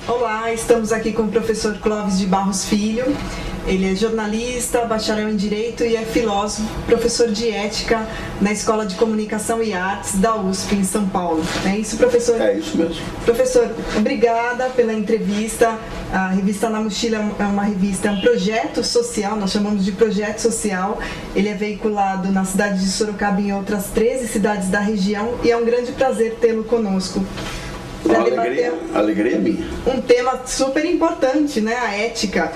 Olá, estamos aqui com o professor Clóvis de Barros Filho. Ele é jornalista, bacharel em Direito e é filósofo, professor de Ética na Escola de Comunicação e Artes da USP, em São Paulo. É isso, professor? É isso mesmo. Professor, obrigada pela entrevista. A revista Na Mochila é uma revista, é um projeto social, nós chamamos de projeto social. Ele é veiculado na cidade de Sorocaba e em outras 13 cidades da região e é um grande prazer tê-lo conosco. Alegria minha. Um tema super importante, né? A ética.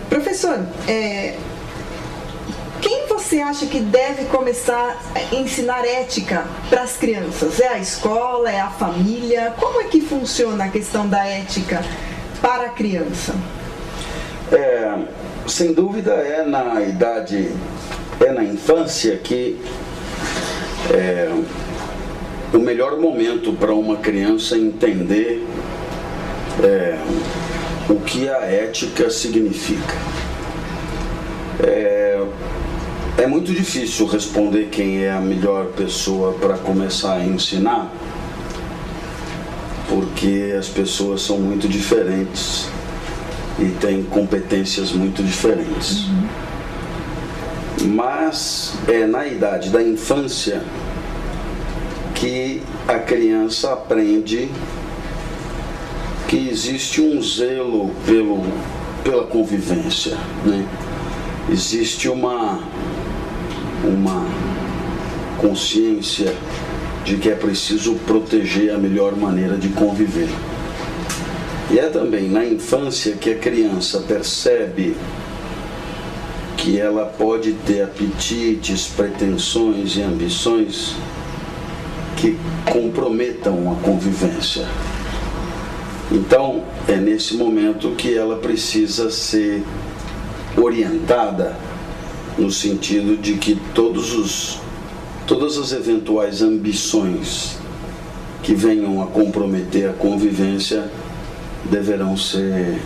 Professor, quem você acha que deve começar a ensinar ética para as crianças? É a escola? É a família? Como é que funciona a questão da ética para a criança? Sem dúvida é na infância que o melhor momento para uma criança entender o que a ética significa. É muito difícil responder quem é a melhor pessoa para começar a ensinar, porque as pessoas são muito diferentes e têm competências muito diferentes. Mas é na idade da infância que a criança aprende que existe um zelo pela convivência, né? Existe uma consciência de que é preciso proteger a melhor maneira de conviver. E é também na infância que a criança percebe que ela pode ter apetites, pretensões e ambições que comprometam a convivência. Então, é nesse momento que ela precisa ser orientada no sentido de que todas as eventuais ambições que venham a comprometer a convivência deverão ser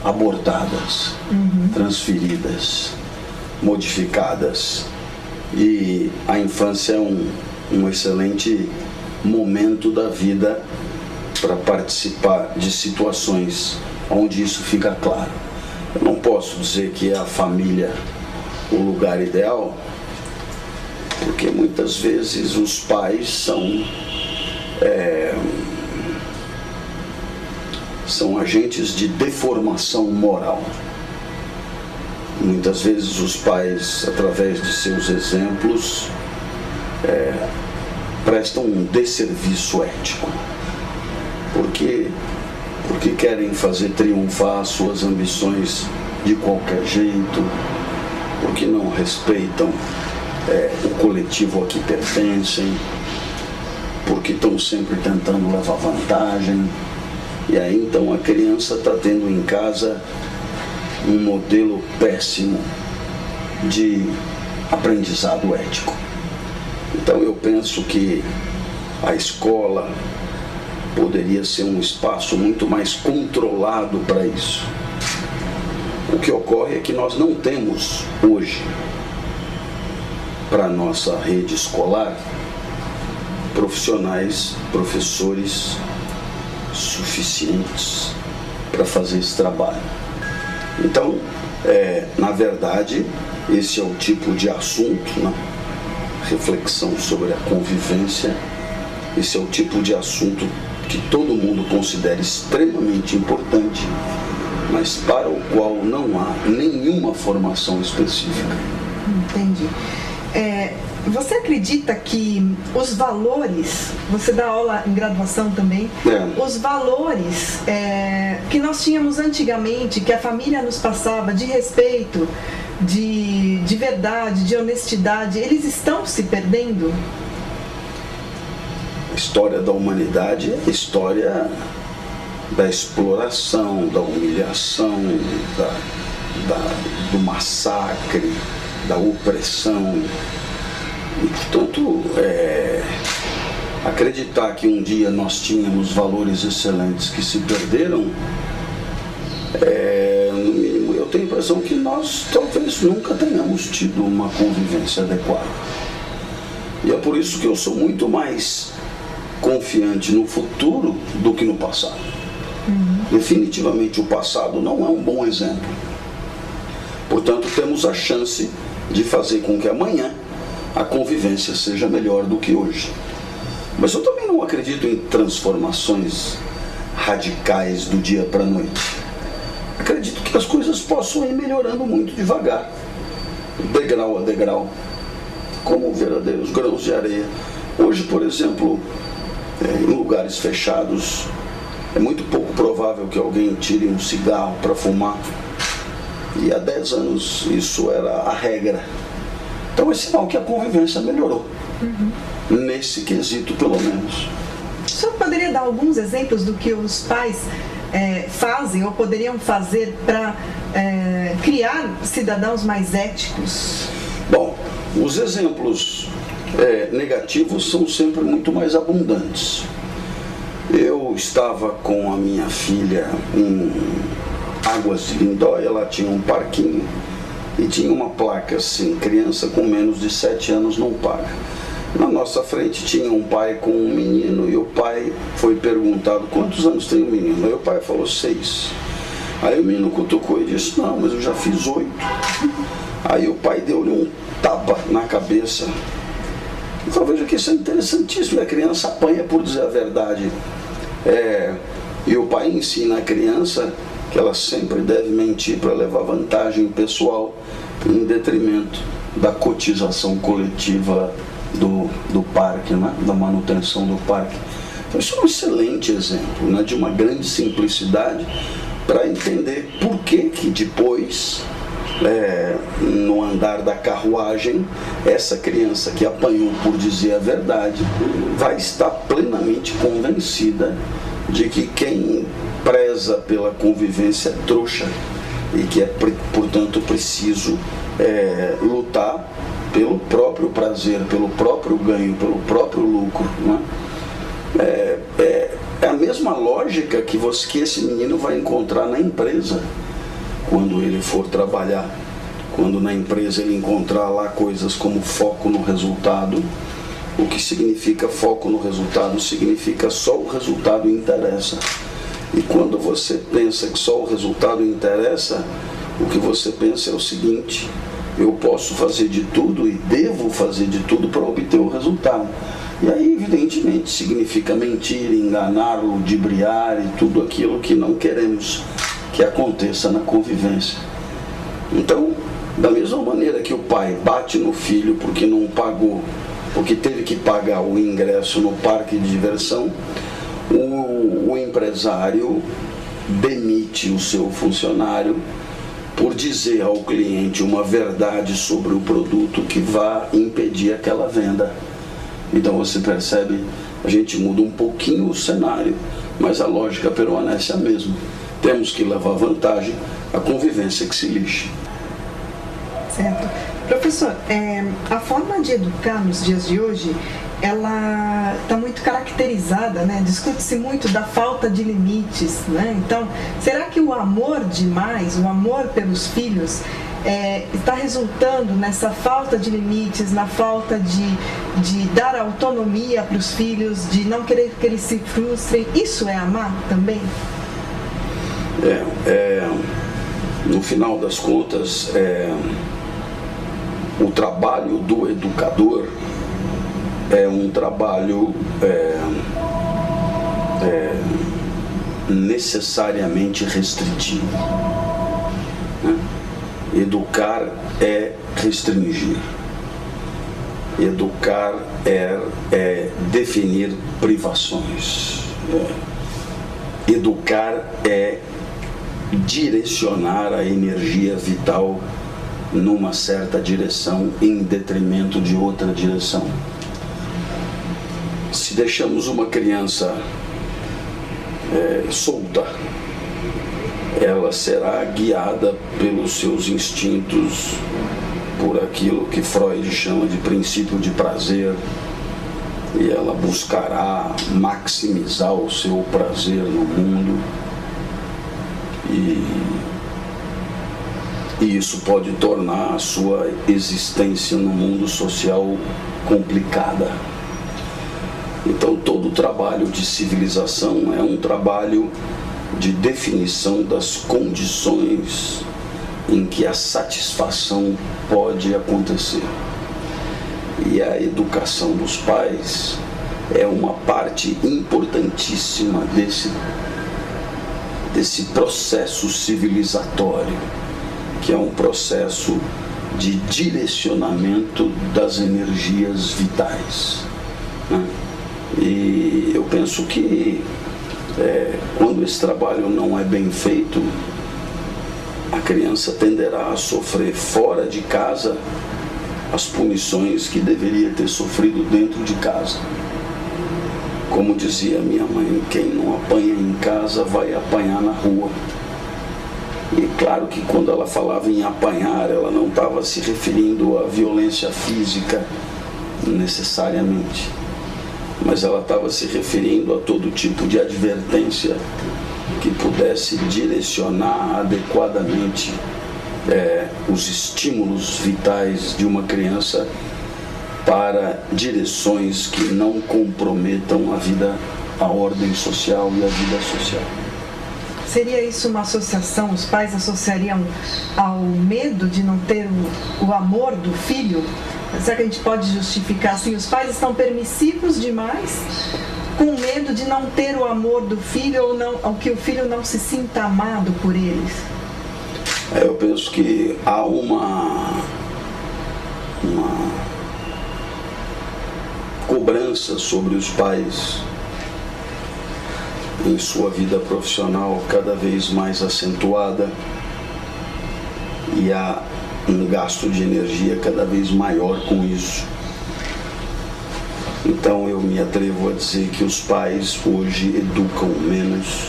abortadas, transferidas, modificadas. E a infância é um excelente momento da vida para participar de situações onde isso fica claro. Eu não posso dizer que é a família o lugar ideal, porque muitas vezes os pais são agentes de deformação moral. Muitas vezes os pais, através de seus exemplos, prestam um desserviço ético, porque querem fazer triunfar suas ambições de qualquer jeito, porque não respeitam o coletivo a que pertencem, porque estão sempre tentando levar vantagem. E aí então a criança está tendo em casa um modelo péssimo de aprendizado ético. Então eu penso que a escola poderia ser um espaço muito mais controlado para isso. O que ocorre é que nós não temos hoje, para a nossa rede escolar, professores suficientes para fazer esse trabalho. Então, na verdade, esse é o tipo de assunto, né? Reflexão sobre a convivência, esse é o tipo de assunto que todo mundo considera extremamente importante, mas para o qual não há nenhuma formação específica. Entendi. Você acredita que os valores, você dá aula em graduação também, os valores que nós tínhamos antigamente, que a família nos passava, de respeito, de verdade, de honestidade, eles estão se perdendo? A história da humanidade é a história da exploração, da humilhação, do massacre, da opressão. E, portanto, acreditar que um dia nós tínhamos valores excelentes que se perderam, no mínimo eu tenho a impressão que nós talvez nunca tenhamos tido uma convivência adequada. E é por isso que eu sou muito mais confiante no futuro do que no passado. Definitivamente o passado não é um bom exemplo. Portanto, temos a chance de fazer com que amanhã a convivência seja melhor do que hoje. Mas eu também não acredito em transformações radicais do dia para a noite. Acredito que as coisas possam ir melhorando muito devagar, degrau a degrau, como verdadeiros grãos de areia. Hoje, por exemplo, em lugares fechados, é muito pouco provável que alguém tire um cigarro para fumar. E há 10 anos isso era a regra. Então é sinal que a convivência melhorou. Nesse quesito, pelo menos. O senhor poderia dar alguns exemplos do que os pais fazem ou poderiam fazer para criar cidadãos mais éticos? Bom, os exemplos negativos são sempre muito mais abundantes. Eu estava com a minha filha em Águas de Lindóia, ela tinha um parquinho e tinha uma placa assim: criança com menos de 7 anos não paga. Na nossa frente tinha um pai com um menino e o pai foi perguntado: quantos anos tem o menino? Aí o pai falou: 6. Aí o menino cutucou e disse: não, mas eu já fiz 8. Aí o pai deu-lhe um tapa na cabeça. Então veja que isso é interessantíssimo, a criança apanha por dizer a verdade. E o pai ensina a criança que ela sempre deve mentir para levar vantagem pessoal em detrimento da cotização coletiva do parque, né? Da manutenção do parque. Então isso é um excelente exemplo, né? De uma grande simplicidade para entender por que depois, no andar da carruagem, essa criança que apanhou por dizer a verdade vai estar plenamente convencida de que quem preza pela convivência é trouxa e que é, portanto, preciso lutar pelo próprio prazer, pelo próprio ganho, pelo próprio lucro, né? É a mesma lógica que esse menino vai encontrar na empresa quando ele for trabalhar. Quando na empresa ele encontrar lá coisas como foco no resultado. O que significa foco no resultado? Significa só o resultado interessa. E quando você pensa que só o resultado interessa, o que você pensa é o seguinte: eu posso fazer de tudo e devo fazer de tudo para obter o resultado. E aí, evidentemente, significa mentir, enganar, ludibriar e tudo aquilo que não queremos que aconteça na convivência. Então, da mesma maneira que o pai bate no filho porque não pagou, porque teve que pagar o ingresso no parque de diversão, o empresário demite o seu funcionário por dizer ao cliente uma verdade sobre o produto que vá impedir aquela venda. Então você percebe, a gente muda um pouquinho o cenário, mas a lógica permanece a mesma. Temos que levar vantagem à convivência que se lixe. Certo. Professor, a forma de educar nos dias de hoje, ela está muito caracterizada, né? Discute-se muito da falta de limites, né? Então, será que o amor demais, o amor pelos filhos, está resultando nessa falta de limites, na falta de dar autonomia para os filhos, de não querer que eles se frustrem? Isso é amar também? No final das contas, o trabalho do educador é um trabalho necessariamente restritivo, né? Educar é restringir. Educar é definir privações. Educar é direcionar a energia vital numa certa direção em detrimento de outra direção. Se deixamos uma criança solta, ela será guiada pelos seus instintos, por aquilo que Freud chama de princípio de prazer, e ela buscará maximizar o seu prazer no mundo. E E isso pode tornar a sua existência no mundo social complicada. Então, todo trabalho de civilização é um trabalho de definição das condições em que a satisfação pode acontecer. E a educação dos pais é uma parte importantíssima desse processo civilizatório, que é um processo de direcionamento das energias vitais, né? E eu penso que quando esse trabalho não é bem feito, a criança tenderá a sofrer fora de casa as punições que deveria ter sofrido dentro de casa. Como dizia minha mãe, quem não apanha em casa vai apanhar na rua. E claro que quando ela falava em apanhar, ela não estava se referindo à violência física necessariamente, mas ela estava se referindo a todo tipo de advertência que pudesse direcionar adequadamente os estímulos vitais de uma criança para direções que não comprometam a ordem social e a vida social. Seria isso uma associação? Os pais associariam ao medo de não ter o amor do filho? Será que a gente pode justificar assim? Os pais estão permissivos demais, com medo de não ter o amor do filho ou que o filho não se sinta amado por eles? Eu penso que há uma cobrança sobre os pais em sua vida profissional cada vez mais acentuada, e há um gasto de energia cada vez maior com isso. Então eu me atrevo a dizer que os pais hoje educam menos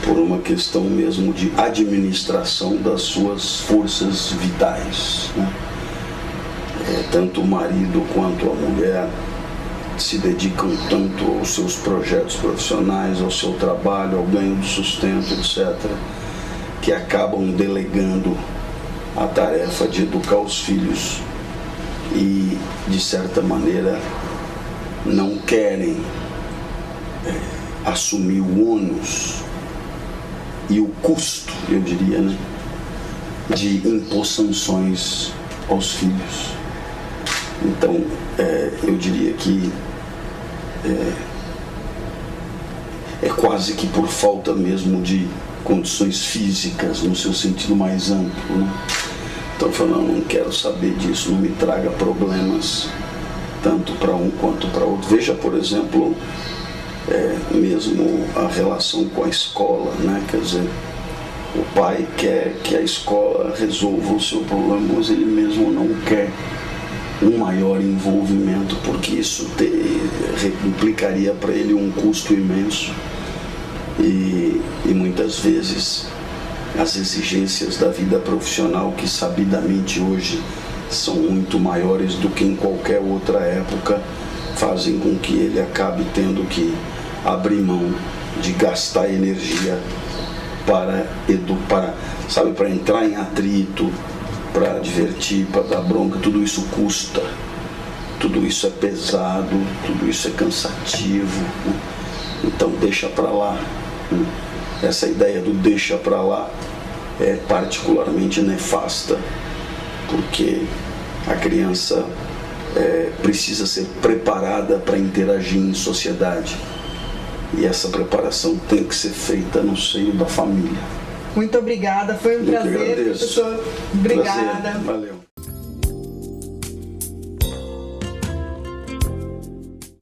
por uma questão mesmo de administração das suas forças vitais, né? Tanto o marido quanto a mulher se dedicam tanto aos seus projetos profissionais, ao seu trabalho, ao ganho do sustento, etc., que acabam delegando a tarefa de educar os filhos e, de certa maneira, não querem assumir o ônus e o custo, eu diria, né, de impor sanções aos filhos. Então, eu diria que é quase que por falta mesmo de condições físicas, no seu sentido mais amplo, né? Então, eu falo, não quero saber disso, não me traga problemas, tanto para um quanto para outro. Veja, por exemplo, mesmo a relação com a escola, né? Quer dizer, o pai quer que a escola resolva o seu problema, mas ele mesmo não quer um maior envolvimento, porque isso implicaria para ele um custo imenso e muitas vezes as exigências da vida profissional, que sabidamente hoje são muito maiores do que em qualquer outra época, fazem com que ele acabe tendo que abrir mão de gastar energia para entrar em atrito, para divertir, para dar bronca. Tudo isso custa, tudo isso é pesado, tudo isso é cansativo, né? Então deixa para lá, né? Essa ideia do deixa para lá é particularmente nefasta, porque a criança precisa ser preparada para interagir em sociedade, e essa preparação tem que ser feita no seio da família. Muito obrigada, foi um prazer, professor. Obrigada. Prazer. Valeu.